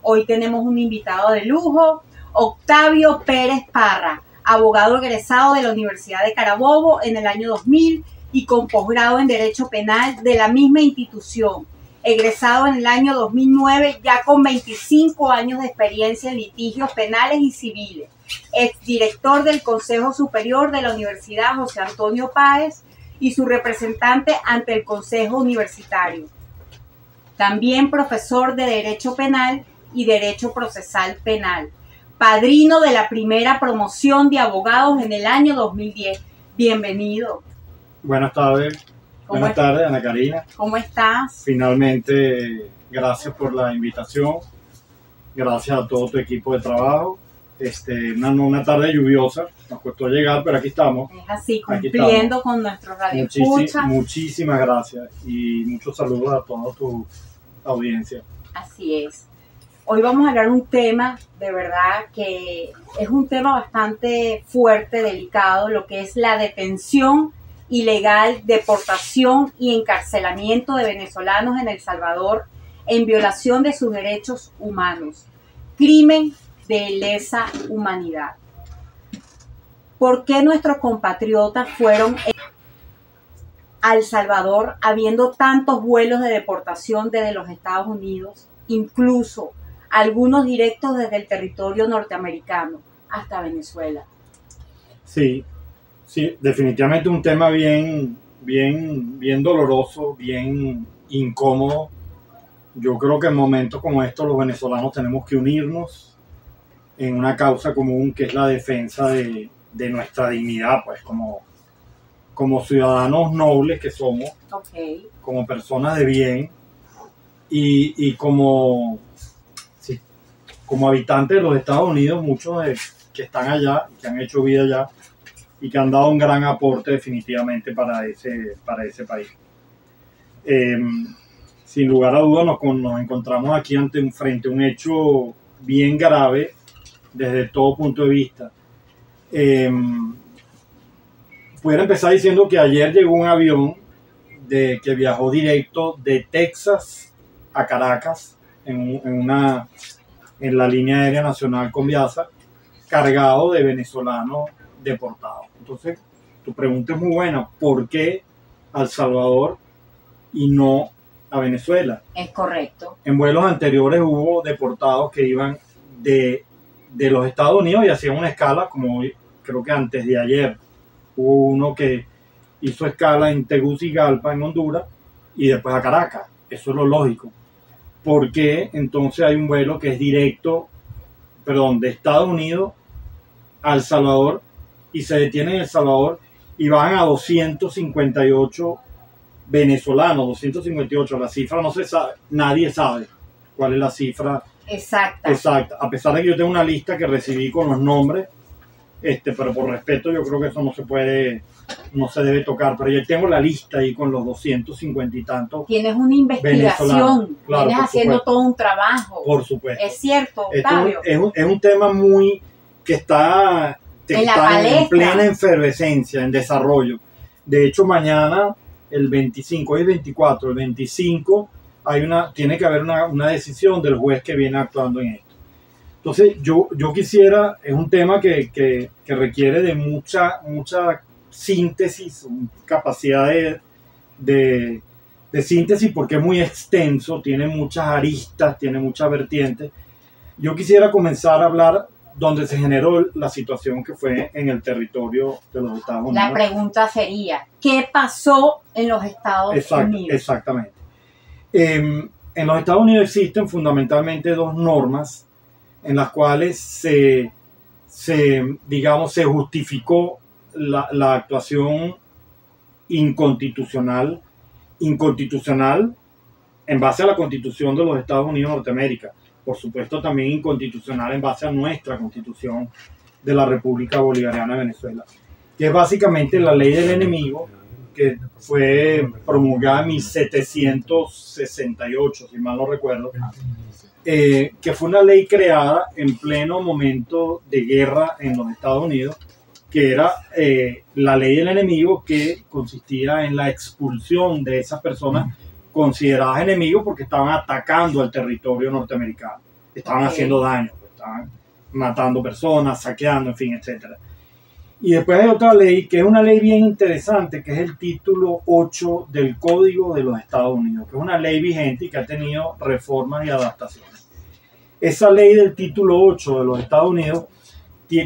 Hoy tenemos un invitado de lujo, Octavio Pérez Parra, abogado egresado de la Universidad de Carabobo en el año 2000 y con posgrado en Derecho Penal de la misma institución. Egresado en el año 2009, ya con 25 años de experiencia en litigios penales y civiles. Exdirector del Consejo Superior de la Universidad José Antonio Páez y su representante ante el Consejo Universitario. También profesor de Derecho Penal y Derecho Procesal Penal. Padrino de la primera promoción de abogados en el año 2010. Bienvenido. Buenas tardes. Buenas tardes, Ana Karina. ¿Cómo estás? Finalmente, gracias por la invitación. Gracias a todo tu equipo de trabajo. Una tarde lluviosa, nos costó llegar, pero aquí estamos. Es así, cumpliendo con nuestro radio escucha. Muchísimas gracias y muchos saludos a toda tu audiencia. Así es. Hoy vamos a hablar un tema, de verdad, que es un tema bastante fuerte, delicado, lo que es la detención ilegal, deportación y encarcelamiento de venezolanos en El Salvador en violación de sus derechos humanos. Crimen de lesa humanidad. ¿Por qué nuestros compatriotas fueron a El Salvador habiendo tantos vuelos de deportación desde los Estados Unidos, incluso algunos directos desde el territorio norteamericano hasta Venezuela? Sí, definitivamente un tema bien doloroso, bien incómodo. Yo creo que en momentos como estos los venezolanos tenemos que unirnos en una causa común que es la defensa de nuestra dignidad, pues como ciudadanos nobles que somos, como personas de bien y como habitantes de los Estados Unidos, muchos que están allá, que han hecho vida allá y que han dado un gran aporte definitivamente para ese país. Sin lugar a dudas nos encontramos aquí frente a un hecho bien grave desde todo punto de vista. Pudiera empezar diciendo que ayer llegó un avión que viajó directo de Texas a Caracas en la línea aérea nacional Conviasa, cargado de venezolanos deportados. Entonces, tu pregunta es muy buena. ¿Por qué a El Salvador y no a Venezuela? Es correcto. En vuelos anteriores hubo deportados que iban de los Estados Unidos y hacían una escala, como creo que antes de ayer hubo uno que hizo escala en Tegucigalpa, en Honduras, y después a Caracas. Eso es lo lógico. ¿Por qué entonces hay un vuelo que es directo, de Estados Unidos a El Salvador y se detiene en El Salvador y van a 258 venezolanos? 258, la cifra no se sabe, nadie sabe cuál es la cifra exacta, a pesar de que yo tengo una lista que recibí con los nombres, pero por respeto yo creo que eso no se debe tocar, pero yo tengo la lista ahí con los 250 y tantos. Tienes una investigación, claro, vienes haciendo todo un trabajo. Por supuesto. Es cierto, Octavio. Es un tema que está en plena efervescencia, en desarrollo. De hecho, mañana, el 25, hoy es 24, el 25, tiene que haber una decisión del juez que viene actuando en esto. Entonces, yo quisiera, es un tema que requiere de mucha síntesis, capacidad de síntesis, porque es muy extenso, tiene muchas aristas, tiene muchas vertientes. Yo quisiera comenzar a hablar donde se generó la situación que fue en el territorio de los Estados Unidos. La pregunta sería, ¿qué pasó en los Estados Unidos? Exactamente. En los Estados Unidos existen fundamentalmente dos normas en las cuales se justificó la actuación inconstitucional en base a la Constitución de los Estados Unidos de Norteamérica. Por supuesto, también inconstitucional en base a nuestra Constitución de la República Bolivariana de Venezuela, que es básicamente la ley del enemigo, que fue promulgada en 1768, si mal no recuerdo, que fue una ley creada en pleno momento de guerra en los Estados Unidos, que era la ley del enemigo, que consistía en la expulsión de esas personas consideradas enemigos porque estaban atacando el territorio norteamericano. estaban haciendo daño, pues, estaban matando personas, saqueando, en fin, etcétera. Y después hay otra ley, que es una ley bien interesante, que es el título 8 del Código de los Estados Unidos, que es una ley vigente y que ha tenido reformas y adaptaciones. Esa ley del título 8 de los Estados Unidos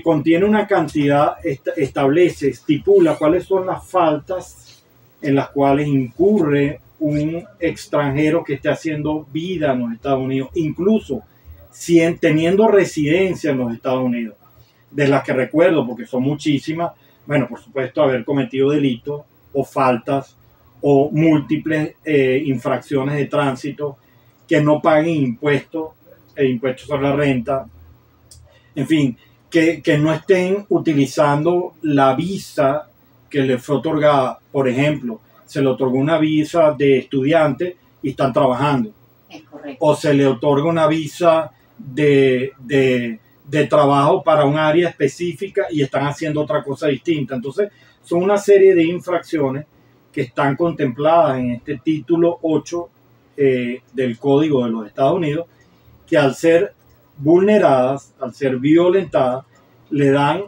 contiene una cantidad, establece, estipula cuáles son las faltas en las cuales incurre un extranjero que esté haciendo vida en los Estados Unidos, incluso teniendo residencia en los Estados Unidos, de las que recuerdo, porque son muchísimas. Bueno, por supuesto, haber cometido delitos o faltas o múltiples infracciones de tránsito, que no paguen impuestos sobre la renta, en fin, que no estén utilizando la visa que les fue otorgada. Por ejemplo, se le otorgó una visa de estudiante y están trabajando. Es correcto. O se le otorga una visa de trabajo para un área específica y están haciendo otra cosa distinta. Entonces, son una serie de infracciones que están contempladas en este título 8 del Código de los Estados Unidos, que al ser vulneradas, al ser violentadas, le dan,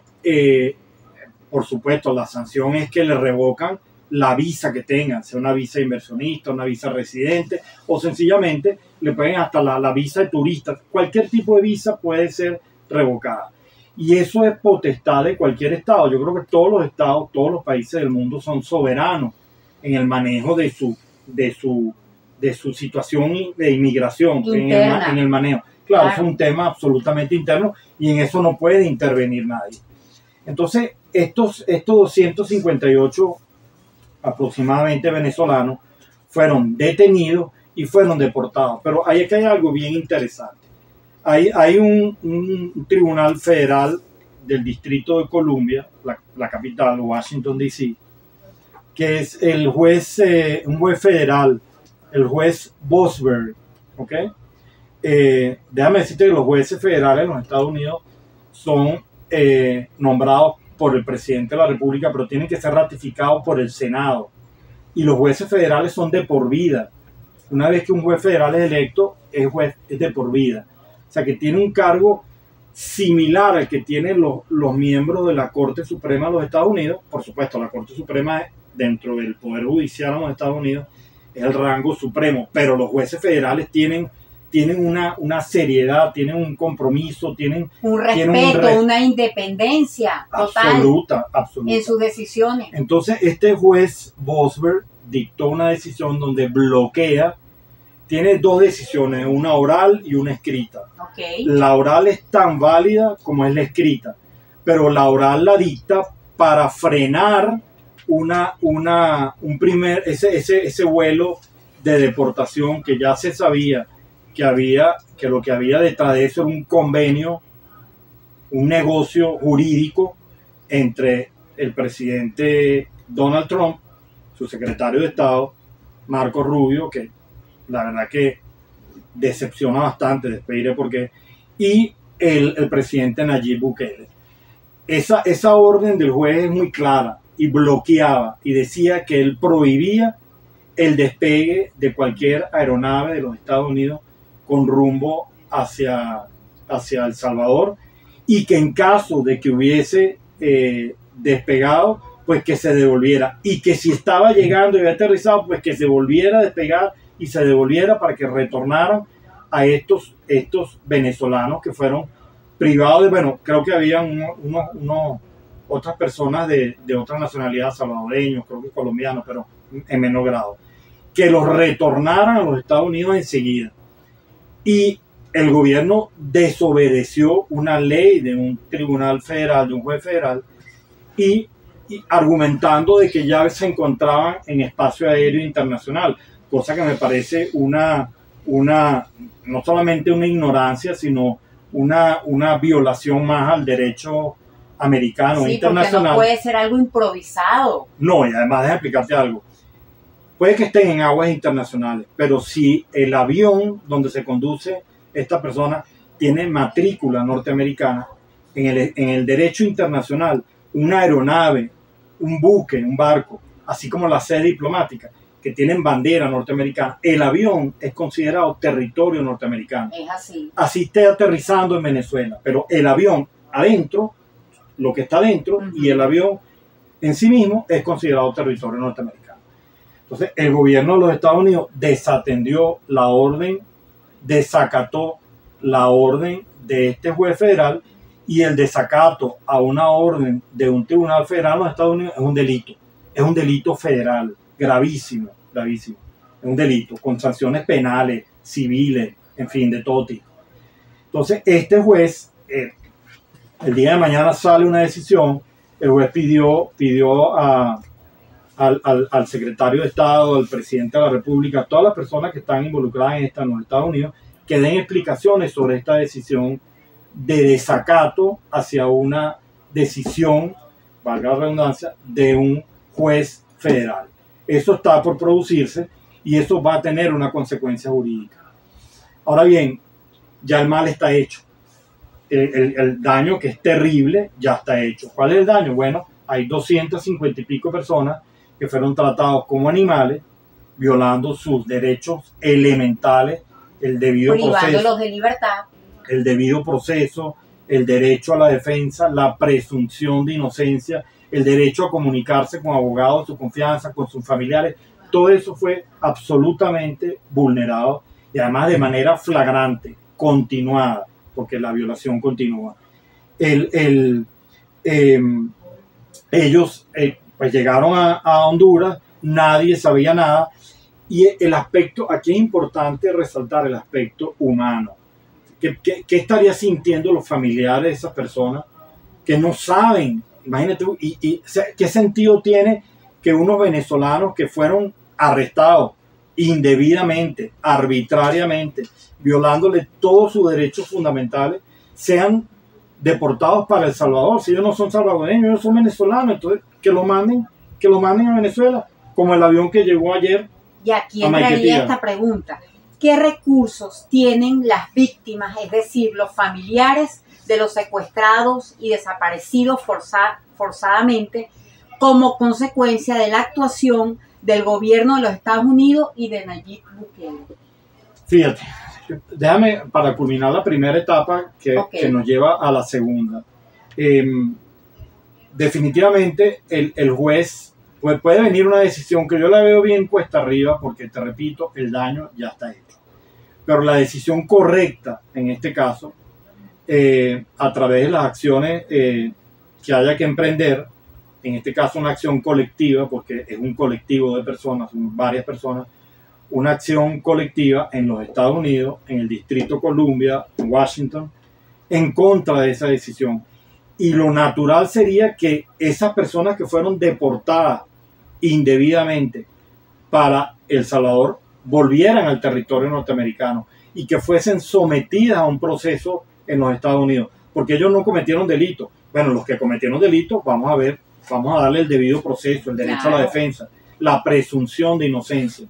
por supuesto, la sanción es que le revocan la visa que tengan, sea una visa inversionista, una visa residente, o sencillamente le pueden hasta la visa de turista. Cualquier tipo de visa puede ser revocada. Y eso es potestad de cualquier estado. Yo creo que todos los estados, todos los países del mundo son soberanos en el manejo de su situación de inmigración, en el manejo. Claro, es un tema absolutamente interno y en eso no puede intervenir nadie. Entonces, estos 258 aproximadamente venezolanos fueron detenidos y fueron deportados. Pero ahí es que hay algo bien interesante. Hay un tribunal federal del Distrito de Columbia, la capital, Washington, D.C., que es un juez federal, el juez Bosberg, ¿ok? Déjame decirte que los jueces federales en los Estados Unidos son nombrados por el presidente de la República, pero tienen que ser ratificados por el Senado. Y los jueces federales son de por vida. Una vez que un juez federal es electo, es de por vida. O sea que tiene un cargo similar al que tienen los miembros de la Corte Suprema de los Estados Unidos. Por supuesto, la Corte Suprema dentro del Poder Judicial de los Estados Unidos es el rango supremo, pero los jueces federales tienen una seriedad, tienen un compromiso, tienen un respeto, una independencia total absoluta en sus decisiones. Entonces, este juez Bosberg dictó una decisión donde bloquea, tiene dos decisiones, una oral y una escrita. Okay. La oral es tan válida como es la escrita, pero la oral la dicta para frenar ese vuelo de deportación que ya se sabía que lo que había detrás de eso era un convenio, un negocio jurídico entre el presidente Donald Trump, su secretario de Estado, Marco Rubio, que la verdad que decepciona bastante, despediré porque, y el presidente Nayib Bukele. Esa orden del juez es muy clara y bloqueaba y decía que él prohibía el despegue de cualquier aeronave de los Estados Unidos con rumbo hacia El Salvador, y que en caso de que hubiese despegado, pues que se devolviera, y que si estaba llegando y había aterrizado, pues que se volviera a despegar y se devolviera para que retornaran a estos venezolanos que fueron privados de, bueno, creo que habían otras personas de otra nacionalidad, salvadoreños, creo que colombianos, pero en menor grado, que los retornaran a los Estados Unidos enseguida. Y el gobierno desobedeció una ley de un tribunal federal, de un juez federal, y argumentando de que ya se encontraban en espacio aéreo internacional, cosa que me parece no solamente una ignorancia, sino una violación más al derecho americano e internacional. Porque no puede ser algo improvisado. No, y además déjame explicarte algo. Puede que estén en aguas internacionales, pero si el avión donde se conduce esta persona tiene matrícula norteamericana, en el derecho internacional, una aeronave, un buque, un barco, así como la sede diplomática, que tienen bandera norteamericana, el avión es considerado territorio norteamericano. Es así. Así esté aterrizando en Venezuela, pero el avión adentro, lo que está adentro, y el avión en sí mismo es considerado territorio norteamericano. Entonces, el gobierno de los Estados Unidos desatendió la orden, desacató la orden de este juez federal, y el desacato a una orden de un tribunal federal en los Estados Unidos es un delito federal, gravísimo, gravísimo. Es un delito con sanciones penales, civiles, en fin, de todo tipo. Entonces, este juez, el día de mañana sale una decisión, el juez pidió al secretario de Estado, al presidente de la República, a todas las personas que están involucradas en esta en los Estados Unidos, que den explicaciones sobre esta decisión de desacato hacia una decisión, valga la redundancia, de un juez federal. Eso está por producirse y eso va a tener una consecuencia jurídica. Ahora bien, ya el mal está hecho. El daño, que es terrible, ya está hecho. ¿Cuál es el daño? Bueno, hay 250 y pico personas que fueron tratados como animales, violando sus derechos elementales, el debido proceso, privándolos de libertad, el debido proceso, el derecho a la defensa, la presunción de inocencia, el derecho a comunicarse con abogados de su confianza, con sus familiares. Todo eso fue absolutamente vulnerado y además de manera flagrante, continuada, porque la violación continúa. Ellos pues llegaron a Honduras, nadie sabía nada, y el aspecto, aquí es importante resaltar el aspecto humano. ¿Qué estarían sintiendo los familiares de esas personas que no saben? Imagínate, ¿qué sentido tiene que unos venezolanos que fueron arrestados indebidamente, arbitrariamente, violándole todos sus derechos fundamentales, sean deportados para El Salvador? Si ellos no son salvadoreños, ellos son venezolanos, entonces que lo manden a Venezuela, como el avión que llegó ayer. Y aquí entraría esta pregunta: ¿qué recursos tienen las víctimas, es decir, los familiares de los secuestrados y desaparecidos forzadamente, como consecuencia de la actuación del gobierno de los Estados Unidos y de Nayib Bukele? Fíjate, déjame, para culminar la primera etapa que nos lleva a la segunda. Definitivamente el juez, pues puede venir una decisión que yo la veo bien cuesta arriba, porque te repito, el daño ya está hecho. Pero la decisión correcta en este caso, a través de las acciones que haya que emprender, en este caso una acción colectiva, porque es un colectivo de personas, son varias personas, una acción colectiva en los Estados Unidos, en el Distrito Columbia, en Washington, en contra de esa decisión. Y lo natural sería que esas personas que fueron deportadas indebidamente para El Salvador volvieran al territorio norteamericano y que fuesen sometidas a un proceso en los Estados Unidos, porque ellos no cometieron delito. Bueno, los que cometieron delito, vamos a darle el debido proceso, el derecho a la defensa, la presunción de inocencia.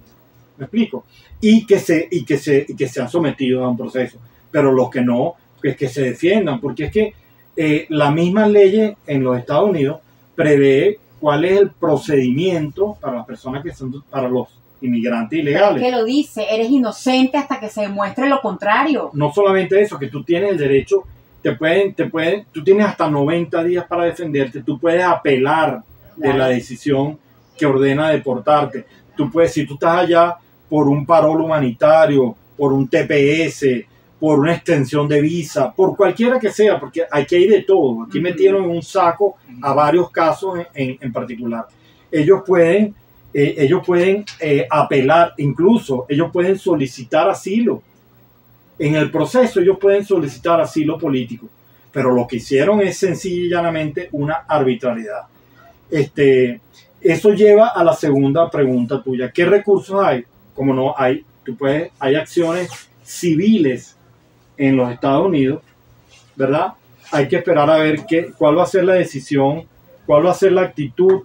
¿Me explico? Y que sean sometidos a un proceso. Pero los que no, pues que se defiendan, porque es que la misma ley en los Estados Unidos prevé cuál es el procedimiento para las personas que son, para los inmigrantes ilegales. ¿Qué lo dice? Eres inocente hasta que se demuestre lo contrario. No solamente eso, que tú tienes el derecho, tú tienes hasta 90 días para defenderte, tú puedes apelar de la decisión que ordena deportarte. Tú puedes, si tú estás allá por un parol humanitario, por un TPS, por una extensión de visa, por cualquiera que sea, porque aquí hay de todo. Aquí metieron en un saco a varios casos en particular. Ellos pueden apelar, incluso ellos pueden solicitar asilo. En el proceso ellos pueden solicitar asilo político, pero lo que hicieron es sencilla y llanamente una arbitrariedad. Eso lleva a la segunda pregunta tuya. ¿Qué recursos hay? Como no hay, hay acciones civiles en los Estados Unidos, ¿verdad? Hay que esperar a ver cuál va a ser la decisión, cuál va a ser la actitud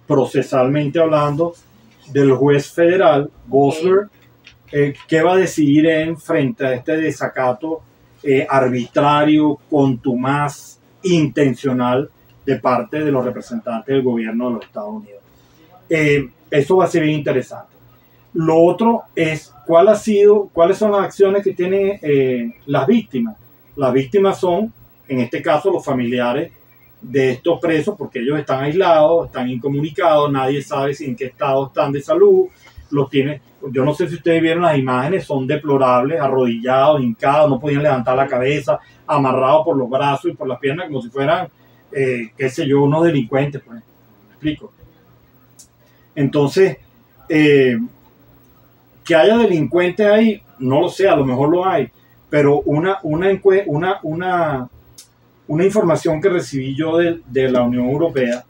procesalmente hablando del juez federal, Gosler, qué va a decidir frente a este desacato arbitrario, contumaz, intencional de parte de los representantes del gobierno de los Estados Unidos. eso va a ser bien interesante. Lo otro es cuáles son las acciones que tienen las víctimas. Las víctimas son, en este caso, los familiares de estos presos, porque ellos están aislados, están incomunicados, nadie sabe si en qué estado están de salud. Yo no sé si ustedes vieron las imágenes, son deplorables, arrodillados, hincados, no podían levantar la cabeza, amarrados por los brazos y por las piernas como si fueran, qué sé yo, unos delincuentes, pues. ¿Me explico? Entonces, que haya delincuentes ahí, no lo sé, a lo mejor lo hay, pero una información que recibí yo de la Unión Europea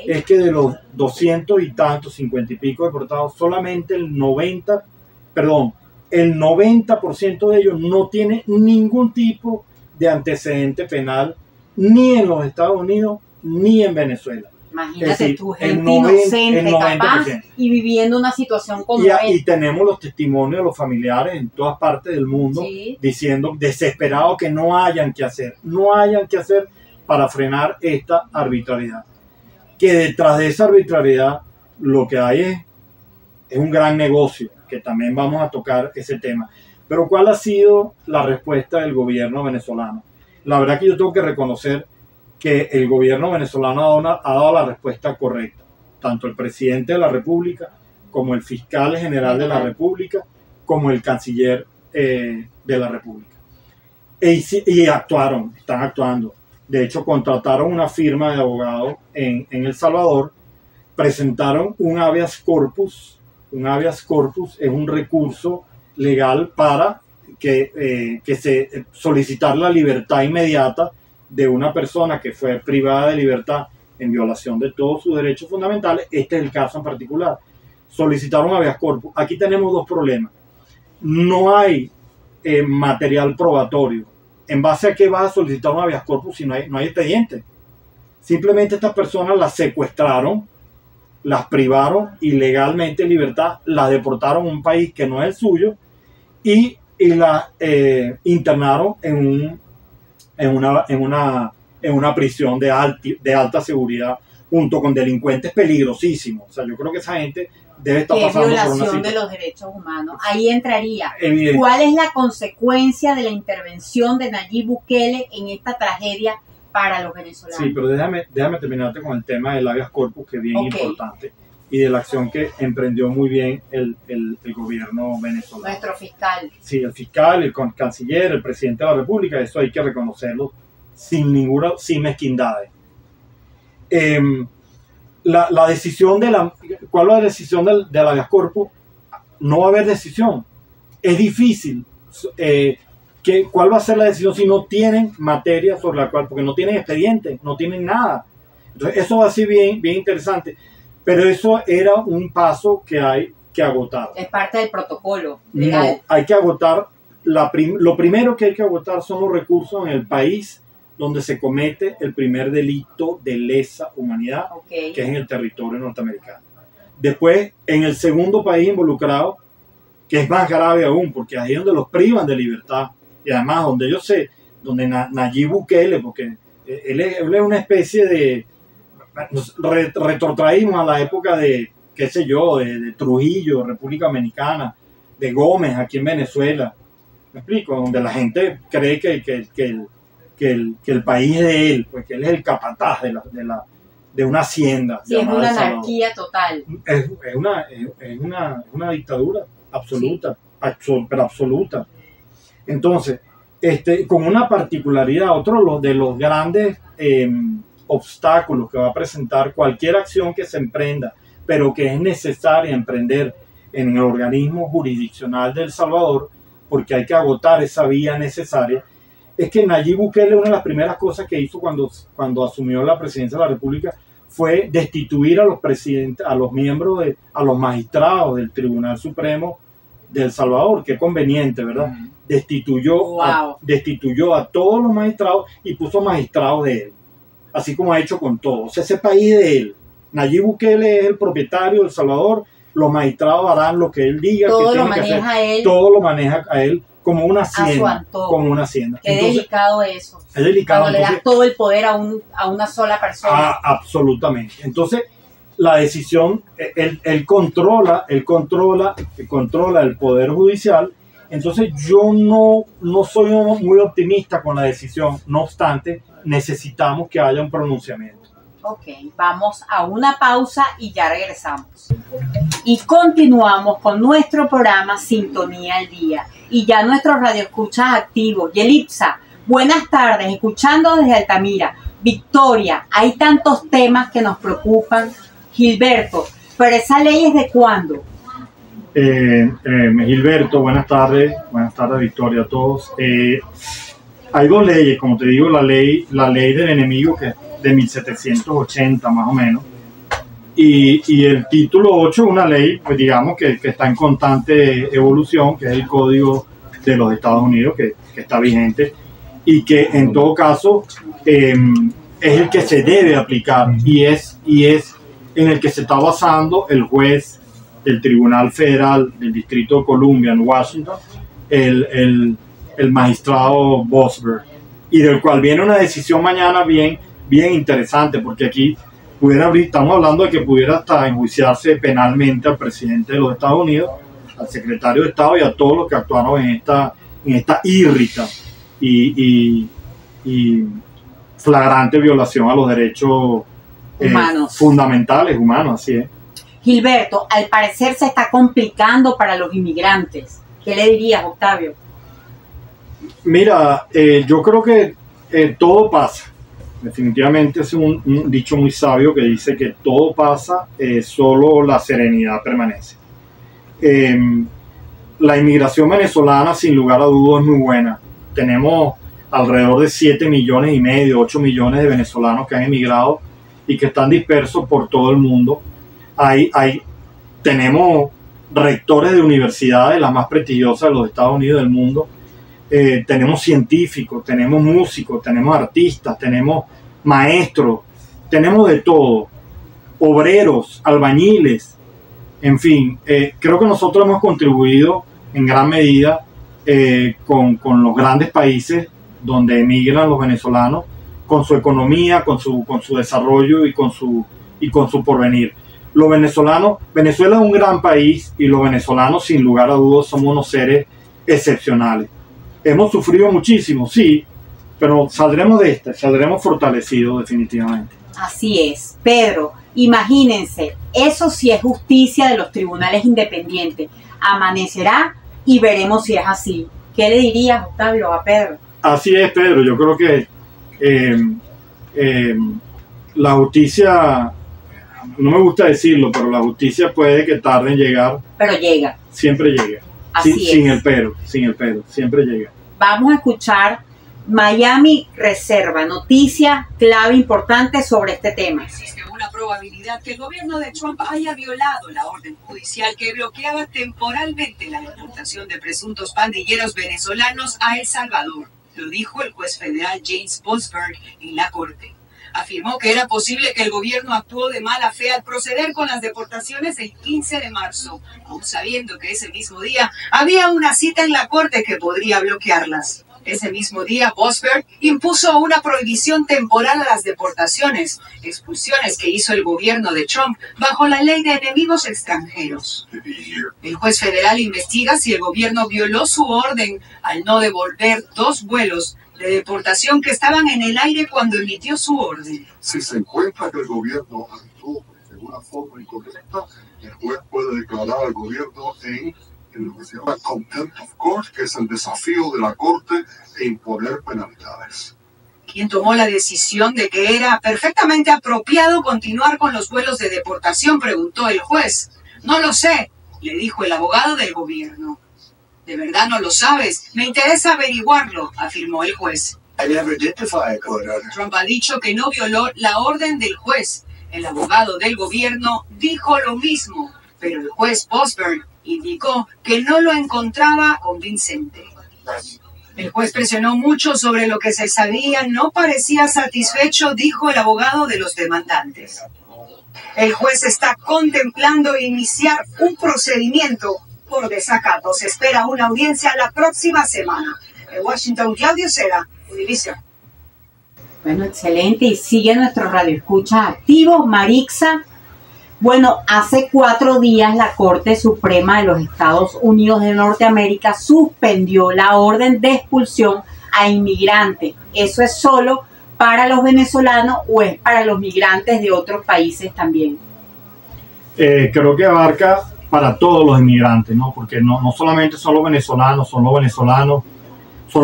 es que de los 200 y tantos, 50 y pico deportados, solamente el 90% de ellos no tiene ningún tipo de antecedente penal, ni en los Estados Unidos, ni en Venezuela. Imagínate, es decir, tú, gente inocente, capaz, y viviendo una situación como esta. Y tenemos los testimonios de los familiares en todas partes del mundo, sí, diciendo desesperados que no hayan que hacer para frenar esta arbitrariedad. Que detrás de esa arbitrariedad lo que hay es un gran negocio, que también vamos a tocar ese tema. Pero ¿cuál ha sido la respuesta del gobierno venezolano? La verdad que yo tengo que reconocer que el gobierno venezolano ha dado la respuesta correcta. Tanto el presidente de la República, como el fiscal general de la República, como el canciller de la República. Y están actuando. De hecho, contrataron una firma de abogados en El Salvador, presentaron un habeas corpus. Un habeas corpus es un recurso legal para que se solicitar la libertad inmediata de una persona que fue privada de libertad en violación de todos sus derechos fundamentales. Este es el caso en particular. Solicitaron habeas corpus. Aquí tenemos dos problemas. No hay material probatorio. ¿En base a qué vas a solicitar un habeas corpus si no hay expediente? Simplemente estas personas las secuestraron, las privaron ilegalmente de libertad, las deportaron a un país que no es el suyo y las internaron en una prisión de alta seguridad junto con delincuentes peligrosísimos. O sea, yo creo que esa gente debe estar pasando por una situación. Violación de los derechos humanos. Ahí entraría. Evidente. ¿Cuál es la consecuencia de la intervención de Nayib Bukele en esta tragedia para los venezolanos? Sí, pero déjame terminarte con el tema del habeas corpus, que es bien importante, y de la acción que emprendió muy bien el gobierno venezolano. Nuestro fiscal. Sí, el fiscal, el canciller, el presidente de la República, eso hay que reconocerlo sin mezquindades. La decisión ¿cuál es la decisión del habeas corpus? No va a haber decisión. Es difícil. ¿Cuál va a ser la decisión si no tienen materia sobre la cual? Porque no tienen expediente, no tienen nada. Entonces, eso va a ser bien, bien interesante. Pero eso era un paso que hay que agotar. Es parte del protocolo legal. No, hay que agotar. Lo primero que hay que agotar son los recursos en el país donde se comete el primer delito de lesa humanidad, que es en el territorio norteamericano. Después, en el segundo país involucrado, que es más grave aún, porque ahí es donde los privan de libertad. Y además, donde Nayib Bukele, porque él es una especie de... Nos retrotraímos a la época de, qué sé yo, de Trujillo, República Dominicana, de Gómez, aquí en Venezuela. ¿Me explico? Donde la gente cree que el país es de él, pues que él es el capataz de una hacienda. Sí, es una anarquía total. Es una dictadura absoluta, sí. Pero absoluta. Entonces, con una particularidad, otro de los grandes obstáculos que va a presentar cualquier acción que se emprenda, pero que es necesaria emprender en el organismo jurisdiccional de El Salvador, porque hay que agotar esa vía necesaria, es que Nayib Bukele, una de las primeras cosas que hizo cuando asumió la presidencia de la República fue destituir a los presidentes, a los miembros, a los magistrados del Tribunal Supremo de El Salvador. Qué conveniente, ¿verdad? Destituyó a todos los magistrados y puso magistrados de él, así como ha hecho con todos. O sea, ese país es de él. Nayib Bukele es el propietario de El Salvador, los magistrados harán lo que él diga. Todo lo maneja él. Todo lo maneja a él como una hacienda. Como una hacienda. Qué delicado eso. Es delicado. Cuando le das todo el poder a una sola persona. Absolutamente. Entonces, la decisión, él controla el Poder Judicial. Entonces yo no soy muy optimista con la decisión. No obstante, necesitamos que haya un pronunciamiento. Ok, vamos a una pausa y ya regresamos. Y continuamos con nuestro programa Sintonía al Día. Y ya nuestros radioescuchas activos. Yelitza, buenas tardes, escuchando desde Altamira. Victoria, hay tantos temas que nos preocupan. Gilberto, pero esa ley es de cuándo. Gilberto, buenas tardes Victoria a todos. Hay dos leyes, como te digo, la ley del enemigo, que es de 1780 más o menos, y el título 8 es una ley, pues digamos que está en constante evolución, que es el Código de los Estados Unidos, que está vigente, y que en todo caso es el que se debe aplicar, y es en el que se está basando el juez del Tribunal Federal del Distrito de Columbia en Washington, el magistrado Boasberg, y del cual viene una decisión mañana bien interesante, porque aquí estamos hablando de que pudiera hasta enjuiciarse penalmente al presidente de los Estados Unidos, al secretario de Estado y a todos los que actuaron en esta írrita y flagrante violación a los derechos fundamentales humanos, así es. Gilberto, al parecer se está complicando para los inmigrantes. ¿Qué le dirías, Octavio? Mira, yo creo que todo pasa. Definitivamente es un dicho muy sabio que dice que todo pasa, solo la serenidad permanece. La inmigración venezolana, sin lugar a dudas, es muy buena. Tenemos alrededor de 7 millones y medio, 8 millones de venezolanos que han emigrado y que están dispersos por todo el mundo. Tenemos rectores de universidades, las más prestigiosas de los Estados Unidos del mundo. Tenemos científicos, tenemos músicos, tenemos artistas, tenemos maestros, tenemos de todo, obreros, albañiles, en fin. Creo que nosotros hemos contribuido en gran medida con los grandes países donde emigran los venezolanos, con su economía, con su desarrollo y con su porvenir. Los venezolanos, Venezuela es un gran país y los venezolanos, sin lugar a dudas, somos unos seres excepcionales. Hemos sufrido muchísimo, sí, pero saldremos saldremos fortalecidos definitivamente. Así es. Pedro, imagínense, eso sí es justicia de los tribunales independientes. Amanecerá y veremos si es así. ¿Qué le dirías, Octavio, a Pedro? Así es, Pedro. Yo creo que la justicia, no me gusta decirlo, pero la justicia puede que tarde en llegar. Pero llega. Siempre llega. Sin el pero, siempre llega. Vamos a escuchar Miami Reserva, noticia clave importante sobre este tema. Existe una probabilidad que el gobierno de Trump haya violado la orden judicial que bloqueaba temporalmente la deportación de presuntos pandilleros venezolanos a El Salvador. Lo dijo el juez federal James Boasberg en la corte. Afirmó que era posible que el gobierno actuó de mala fe al proceder con las deportaciones el 15 de marzo, aun sabiendo que ese mismo día había una cita en la corte que podría bloquearlas. Ese mismo día, Boasberg impuso una prohibición temporal a las deportaciones, expulsiones que hizo el gobierno de Trump bajo la ley de enemigos extranjeros. El juez federal investiga si el gobierno violó su orden al no devolver 2 vuelos de deportación que estaban en el aire cuando emitió su orden. Si se encuentra que el gobierno actuó de una forma incorrecta, el juez puede declarar al gobierno en lo que se llama contempt of court, que es el desafío de la corte, e imponer penalidades. ¿Quién tomó la decisión de que era perfectamente apropiado continuar con los vuelos de deportación?, preguntó el juez. No lo sé, le dijo el abogado del gobierno. ¿De verdad no lo sabes? Me interesa averiguarlo, afirmó el juez. Trump ha dicho que no violó la orden del juez. El abogado del gobierno dijo lo mismo, pero el juez Boasberg indicó que no lo encontraba convincente. El juez presionó mucho sobre lo que se sabía, no parecía satisfecho, dijo el abogado de los demandantes. El juez está contemplando iniciar un procedimiento por desacato. Se espera una audiencia la próxima semana. En Washington, Claudio Cera, Univision. Bueno, excelente. Y sigue nuestro radioescucha activo, Marixa. Bueno, hace 4 días la Corte Suprema de los Estados Unidos de Norteamérica suspendió la orden de expulsión a inmigrantes. ¿Eso es solo para los venezolanos o es para los migrantes de otros países también? Creo que abarca para todos los inmigrantes, ¿no? Porque no solamente son los venezolanos, son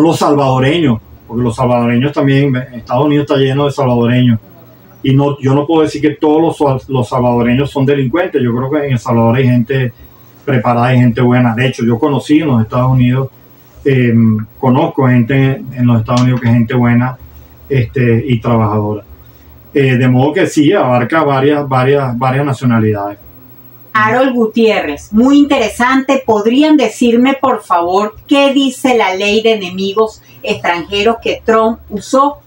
los salvadoreños, porque los salvadoreños también, Estados Unidos está lleno de salvadoreños. Y yo no puedo decir que todos los salvadoreños son delincuentes. Yo creo que en El Salvador hay gente preparada y gente buena. De hecho, yo conocí en los Estados Unidos, conozco gente en los Estados Unidos que es gente buena y trabajadora. De modo que sí, abarca varias nacionalidades. Harold Gutiérrez, muy interesante. ¿Podrían decirme, por favor, qué dice la ley de enemigos extranjeros que Trump usó?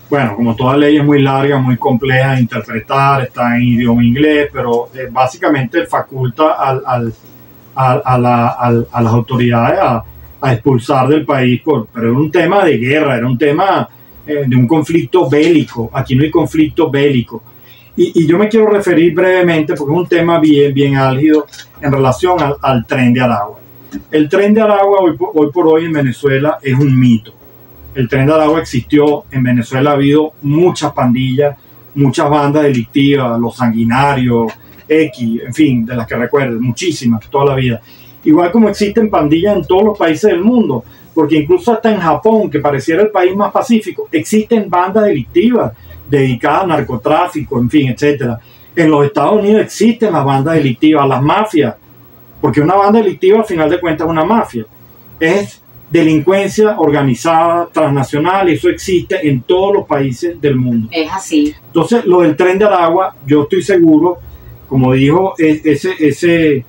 Bueno, como toda ley es muy larga, muy compleja de interpretar, está en idioma inglés, pero básicamente faculta a las autoridades a expulsar del país, pero era un tema de guerra, era un tema de un conflicto bélico. Aquí no hay conflicto bélico. Y yo me quiero referir brevemente, porque es un tema bien álgido en relación al Tren de Aragua. El Tren de Aragua hoy por hoy en Venezuela es un mito. El Tren de Aragua existió, en Venezuela ha habido muchas pandillas, muchas bandas delictivas, los sanguinarios, en fin, de las que recuerdo, muchísimas, toda la vida. Igual como existen pandillas en todos los países del mundo, porque incluso hasta en Japón, que pareciera el país más pacífico, existen bandas delictivas dedicadas al narcotráfico, en fin, etcétera. En los Estados Unidos existen las bandas delictivas, las mafias, porque una banda delictiva al final de cuentas es una mafia. Es delincuencia organizada, transnacional, y eso existe en todos los países del mundo. Es así. Entonces, lo del Tren de Aragua, yo estoy seguro, como dijo ese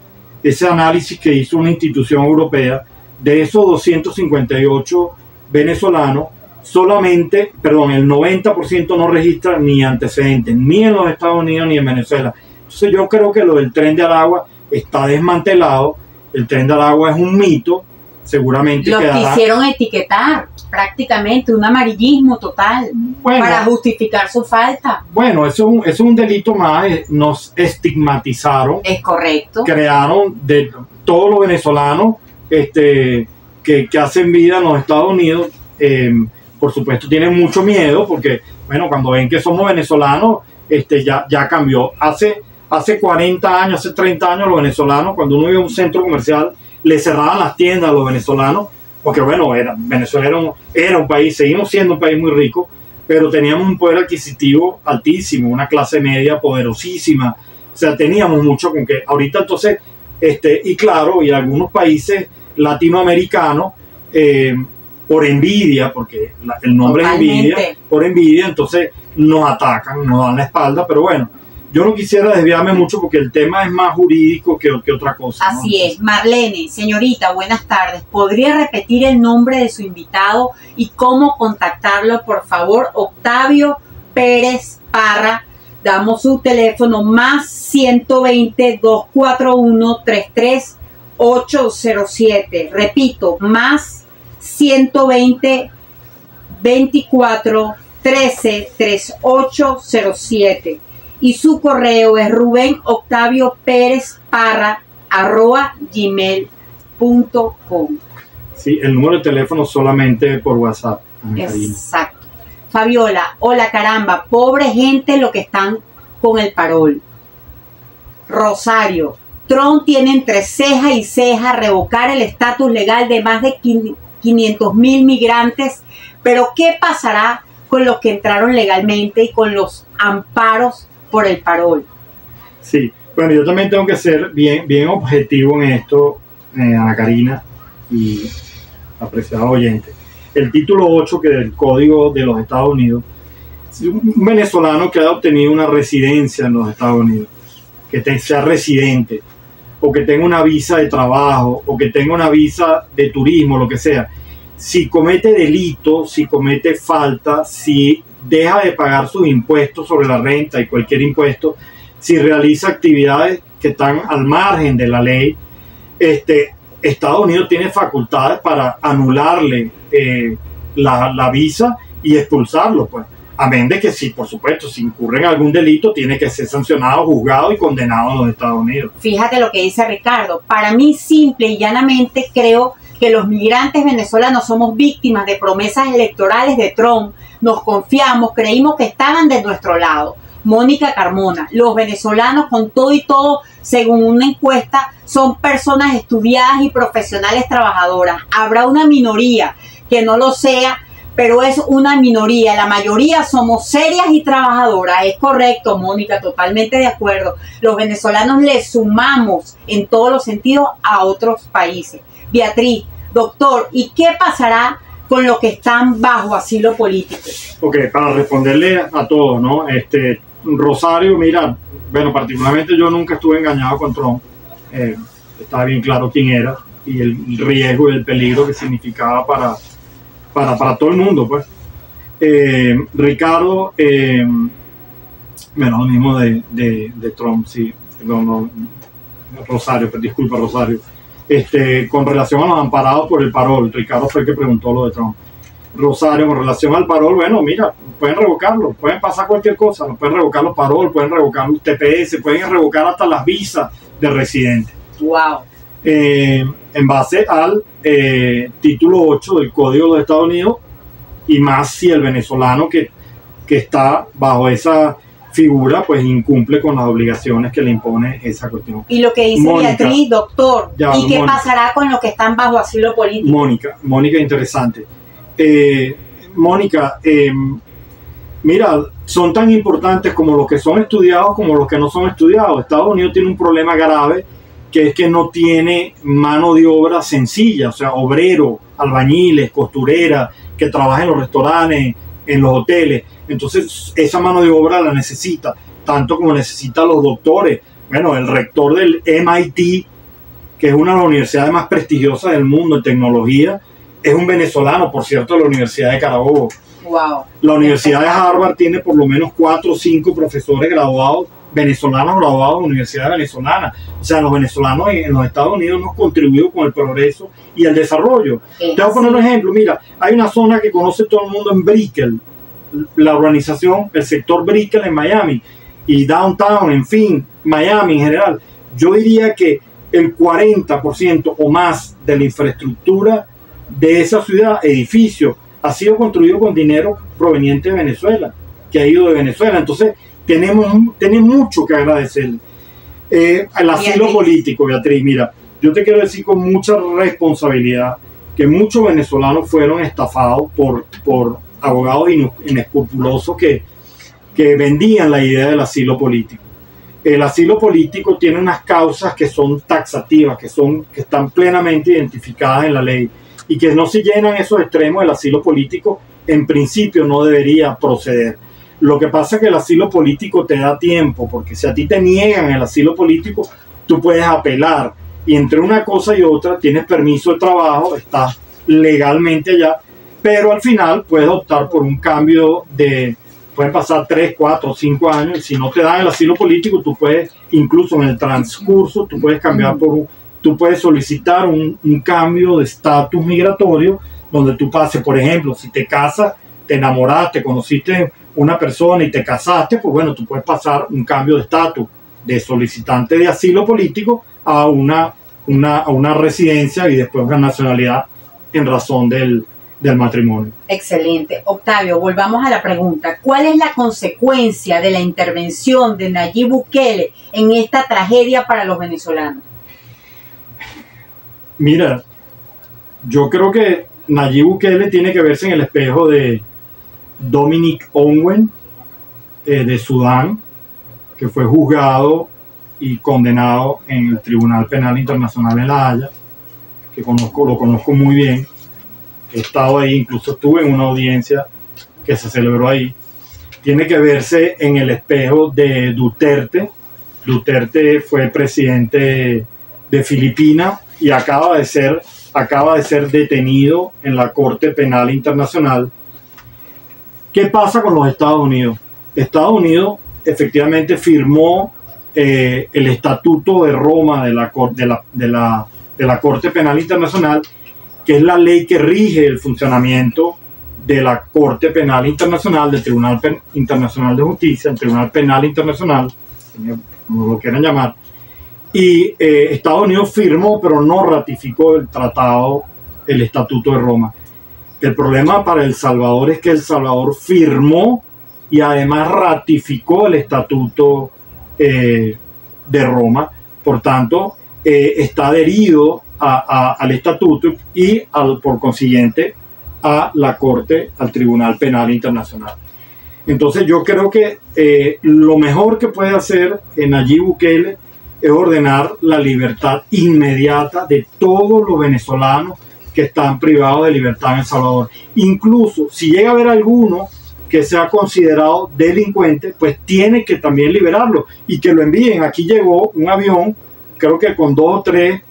análisis que hizo una institución europea, de esos 258 venezolanos, solamente, el 90% no registra ni antecedentes, ni en los Estados Unidos ni en Venezuela. Entonces yo creo que lo del Tren de Aragua está desmantelado, el Tren de Aragua es un mito, seguramente los quisieron etiquetar prácticamente, un amarillismo total, para justificar su falta. Bueno, eso es un delito más, nos estigmatizaron. Es correcto. Crearon de todos los venezolanos que hacen vida en los Estados Unidos, por supuesto tienen mucho miedo, porque cuando ven que somos venezolanos, ya cambió. Hace 40 años, hace 30 años los venezolanos, cuando uno iba a un centro comercial, le cerraban las tiendas a los venezolanos, porque Venezuela era un país, seguimos siendo un país muy rico, pero teníamos un poder adquisitivo altísimo, una clase media poderosísima, o sea, teníamos mucho con que. Ahorita entonces, y claro, y algunos países latinoamericanos, por envidia, porque el nombre totalmente es envidia, por envidia, entonces nos atacan, nos dan la espalda, pero bueno, yo no quisiera desviarme mucho porque el tema es más jurídico que otra cosa, ¿no? Así es. Marlene, señorita, buenas tardes. ¿Podría repetir el nombre de su invitado y cómo contactarlo, por favor? Octavio Pérez Parra. Damos su teléfono más 120-241-33807. Repito, más 120-24-13-3807. Y su correo es rubenoctavioperezparra@gmail.com. Sí, el número de teléfono solamente por WhatsApp. Exacto. Fabiola, hola caramba, pobre gente lo que están con el parol. Rosario, Trump tiene entre ceja y ceja revocar el estatus legal de más de 500,000 migrantes, pero ¿qué pasará con los que entraron legalmente y con los amparos por el parol? Sí, bueno, yo también tengo que ser bien objetivo en esto, Ana Karina y apreciado oyente. El título 8 que del Código de los Estados Unidos, un venezolano que haya obtenido una residencia en los Estados Unidos, que sea residente, o que tenga una visa de trabajo, o que tenga una visa de turismo, lo que sea, si comete delito, si comete falta, si deja de pagar sus impuestos sobre la renta y cualquier impuesto, si realiza actividades que están al margen de la ley, Estados Unidos tiene facultades para anularle la visa y expulsarlo, pues. Amén de que sí, por supuesto, si incurre en algún delito, tiene que ser sancionado, juzgado y condenado en los Estados Unidos. Fíjate lo que dice Ricardo. Para mí, simple y llanamente, creo que los migrantes venezolanos somos víctimas de promesas electorales de Trump. Nos confiamos, creímos que estaban de nuestro lado. Mónica Carmona, los venezolanos con todo y todo, según una encuesta, son personas estudiadas y profesionales trabajadoras. Habrá una minoría que no lo sea, pero es una minoría. La mayoría somos serias y trabajadoras. Es correcto, Mónica, totalmente de acuerdo. Los venezolanos le sumamos en todos los sentidos a otros países. Beatriz, doctor, ¿y qué pasará con los que están bajo asilo político? Ok, para responderle a todos, ¿no? Rosario, mira, bueno, particularmente yo nunca estuve engañado con Trump. Estaba bien claro quién era y el riesgo y el peligro que significaba para todo el mundo, pues. Ricardo, bueno, lo mismo de Trump, sí. No, Rosario, disculpa, Rosario. Con relación a los amparados por el parol, Ricardo fue el que preguntó lo de Trump. Rosario, con relación al parol, bueno, mira, pueden revocarlo, pueden pasar cualquier cosa, no pueden revocar los parol, pueden revocar los TPS, pueden revocar hasta las visas de residentes. Wow. En base al título 8 del Código de los Estados Unidos, y más si el venezolano que está bajo esa figura, pues incumple con las obligaciones que le impone esa cuestión. Y lo que dice Mónica, Beatriz, doctor, ¿y qué pasará con los que están bajo asilo político? Mónica, interesante. Mónica, mira, son tan importantes como los que son estudiados como los que no son estudiados. Estados Unidos tiene un problema grave, que es que no tiene mano de obra sencilla, o sea, obreros, albañiles, costureras, que trabajan en los restaurantes, en los hoteles. Entonces, esa mano de obra la necesita, tanto como necesita los doctores. Bueno, el rector del MIT, que es una de las universidades más prestigiosas del mundo en tecnología, es un venezolano, por cierto, de la Universidad de Carabobo. Wow. La Universidad de Harvard tiene por lo menos 4 o 5 profesores graduados, venezolanos graduados de universidades venezolanas. O sea, los venezolanos en los Estados Unidos hemos contribuido con el progreso y el desarrollo. Te voy a poner un ejemplo. Mira, hay una zona que conoce todo el mundo en Brickell, la urbanización, el sector Brickell en Miami, y Downtown, en fin, Miami en general. Yo diría que el 40% o más de la infraestructura de esa ciudad, edificio, ha sido construido con dinero proveniente de Venezuela, que ha ido de Venezuela. Entonces, tenemos mucho que agradecer. El asilo político, Beatriz, mira, yo te quiero decir con mucha responsabilidad que muchos venezolanos fueron estafados por abogados inescrupulosos que vendían la idea del asilo político. El asilo político tiene unas causas que son taxativas, que están plenamente identificadas en la ley, y que no se llenan esos extremos. Del asilo político en principio no debería proceder. Lo que pasa es que el asilo político te da tiempo, porque si a ti te niegan el asilo político, tú puedes apelar, y entre una cosa y otra tienes permiso de trabajo, estás legalmente allá, pero al final puedes optar por un cambio pueden pasar 3, 4, 5 años, y si no te dan el asilo político, tú puedes, incluso en el transcurso, tú puedes cambiar tú puedes solicitar un cambio de estatus migratorio, donde tú pases, por ejemplo, si te casas, te enamoraste, conociste una persona y te casaste, pues bueno, tú puedes pasar un cambio de estatus de solicitante de asilo político a una residencia y después una nacionalidad en razón del matrimonio. Excelente. Octavio, volvamos a la pregunta. ¿Cuál es la consecuencia de la intervención de Nayib Bukele en esta tragedia para los venezolanos? Mira, yo creo que Nayib Bukele tiene que verse en el espejo de Dominic Ongwen, de Sudán, que fue juzgado y condenado en el Tribunal Penal Internacional en La Haya, que lo conozco muy bien. He estado ahí, incluso estuve en una audiencia que se celebró ahí. Tiene que verse en el espejo de Duterte. Duterte fue presidente de Filipinas y acaba de ser detenido en la Corte Penal Internacional. ¿Qué pasa con los Estados Unidos? Estados Unidos efectivamente firmó el Estatuto de Roma de la Corte Penal Internacional, que es la ley que rige el funcionamiento de la Corte Penal Internacional, del Tribunal Internacional de Justicia, el Tribunal Penal Internacional, como lo quieran llamar, y Estados Unidos firmó, pero no ratificó el tratado, el Estatuto de Roma. El problema para El Salvador es que El Salvador firmó y además ratificó el Estatuto de Roma, por tanto, está adherido al Estatuto y por consiguiente a la Corte, al Tribunal Penal Internacional. Entonces yo creo que lo mejor que puede hacer Nayib Bukele es ordenar la libertad inmediata de todos los venezolanos que están privados de libertad en El Salvador. Incluso si llega a haber alguno que sea considerado delincuente, pues tiene que también liberarlo y que lo envíen. Aquí llegó un avión, creo que con 2 o 3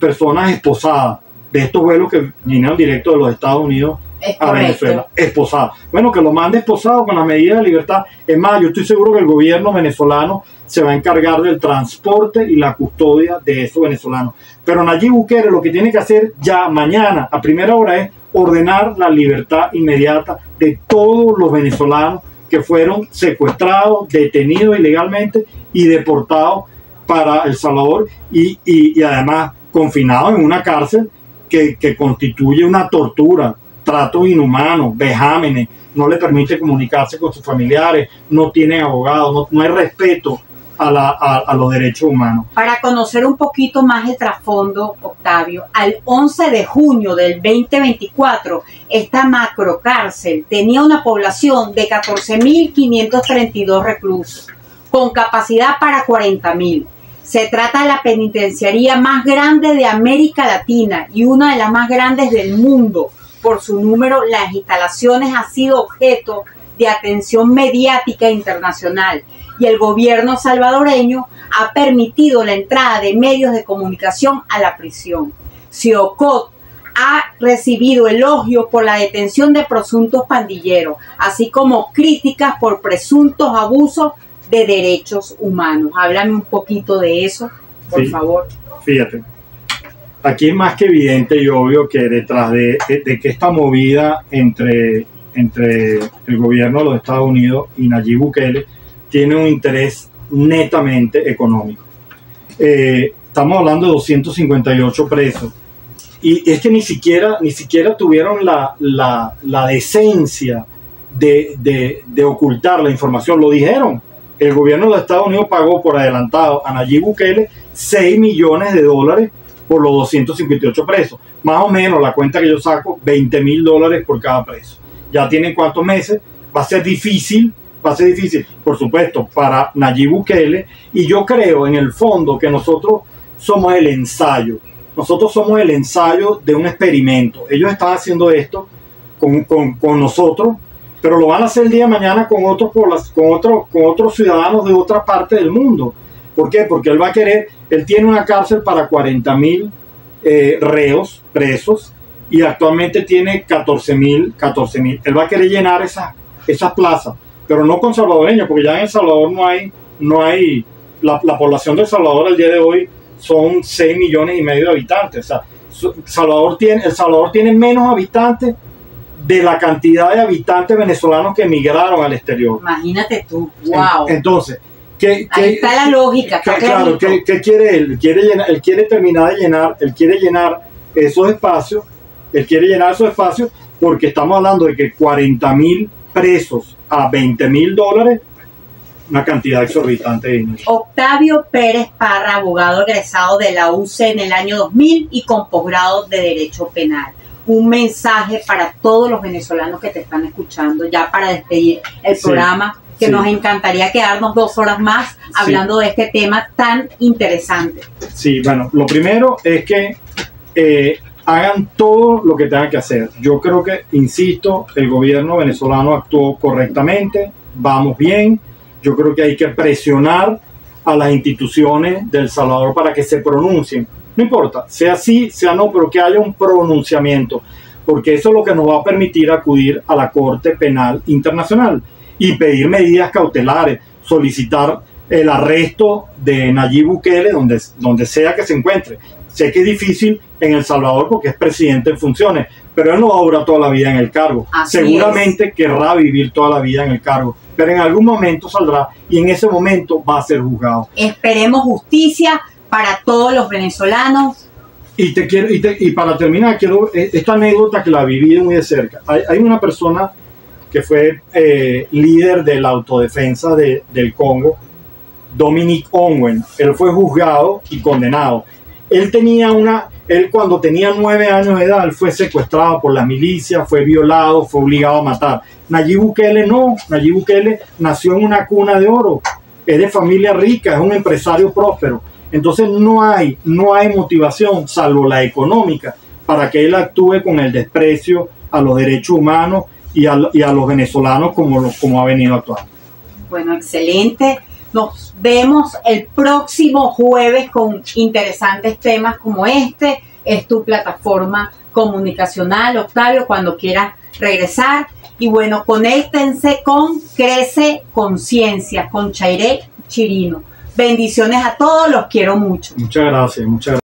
personas esposadas, de estos vuelos que vinieron directo de los Estados Unidos a Venezuela, esposadas. Bueno, que lo mande esposado con la medida de libertad. Es más, yo estoy seguro que el gobierno venezolano se va a encargar del transporte y la custodia de esos venezolanos. Pero Nayib Bukele lo que tiene que hacer ya mañana, a primera hora, es ordenar la libertad inmediata de todos los venezolanos que fueron secuestrados, detenidos ilegalmente y deportados para El Salvador y además confinados en una cárcel que constituye una tortura, tratos inhumanos, vejámenes, no le permite comunicarse con sus familiares, no tienen abogados, no hay respeto a los derechos humanos. Para conocer un poquito más el trasfondo, Octavio, al 11 de junio del 2024, esta macrocárcel tenía una población de 14.532 reclusos, con capacidad para 40.000. Se trata de la penitenciaría más grande de América Latina y una de las más grandes del mundo. Por su número, las instalaciones han sido objeto de atención mediática internacional y el gobierno salvadoreño ha permitido la entrada de medios de comunicación a la prisión. Siocot ha recibido elogios por la detención de presuntos pandilleros, así como críticas por presuntos abusos de derechos humanos. Háblame un poquito de eso, por favor. Fíjate, aquí es más que evidente y obvio que detrás de que esta movida entre el gobierno de los Estados Unidos y Nayib Bukele tiene un interés netamente económico. Estamos hablando de 258 presos y es que ni siquiera tuvieron la decencia de ocultar la información. Lo dijeron. El gobierno de los Estados Unidos pagó por adelantado a Nayib Bukele $6 millones por los 258 presos. Más o menos, la cuenta que yo saco, $20,000 por cada preso. Ya tienen cuántos meses. Va a ser difícil, por supuesto, para Nayib Bukele. Y yo creo, en el fondo, que nosotros somos el ensayo. Nosotros somos el ensayo de un experimento. Ellos están haciendo esto con nosotros, pero lo van a hacer el día de mañana con otros ciudadanos de otra parte del mundo. ¿Por qué? Porque él va a querer, él tiene una cárcel para 40,000 reos, presos, y actualmente tiene 14,000. Él va a querer llenar esas plazas, pero no con salvadoreños, porque ya en El Salvador no hay la población de El Salvador al día de hoy son 6,5 millones de habitantes. O sea, El Salvador tiene menos habitantes de la cantidad de habitantes venezolanos que emigraron al exterior. Imagínate tú, wow. Entonces, ahí está la lógica. Claro, ¿qué quiere él? Él quiere terminar de llenar, él quiere llenar esos espacios, porque estamos hablando de que 40,000 presos a $20,000, una cantidad exorbitante de dinero. Octavio Pérez Parra, abogado egresado de la UCE en el año 2000 y con posgrado de Derecho Penal. Un mensaje para todos los venezolanos que te están escuchando, ya para despedir el programa, que nos encantaría quedarnos 2 horas más hablando de este tema tan interesante. Sí, bueno, lo primero es que hagan todo lo que tengan que hacer. Yo creo que, insisto, el gobierno venezolano actuó correctamente, vamos bien. Yo creo que hay que presionar a las instituciones de El Salvador para que se pronuncien. No importa, sea sí, sea no, pero que haya un pronunciamiento, porque eso es lo que nos va a permitir acudir a la Corte Penal Internacional y pedir medidas cautelares, solicitar el arresto de Nayib Bukele donde sea que se encuentre. sé que es difícil en El Salvador porque es presidente en funciones, pero él no va a durar toda la vida en el cargo. Así Seguramente querrá vivir toda la vida en el cargo, pero en algún momento saldrá y en ese momento va a ser juzgado. Esperemos justicia para todos los venezolanos. Y para terminar, quiero esta anécdota que la viví muy de cerca. Hay una persona que fue líder de la autodefensa del Congo, Dominic Ongwen. Él fue juzgado y condenado. Él cuando tenía 9 años de edad, él fue secuestrado por la milicia, fue violado, fue obligado a matar. Nayib Bukele no. Nayib Bukele nació en una cuna de oro, es de familia rica, es un empresario próspero. Entonces no hay motivación, salvo la económica, para que él actúe con el desprecio a los derechos humanos y a los venezolanos como ha venido actuando. Bueno, excelente. Nos vemos el próximo jueves con interesantes temas como este. Es tu plataforma comunicacional, Octavio, cuando quieras regresar. Y bueno, conéctense con Crece Conciencia, con Chairé Chirino. Bendiciones a todos, los quiero mucho. Muchas gracias.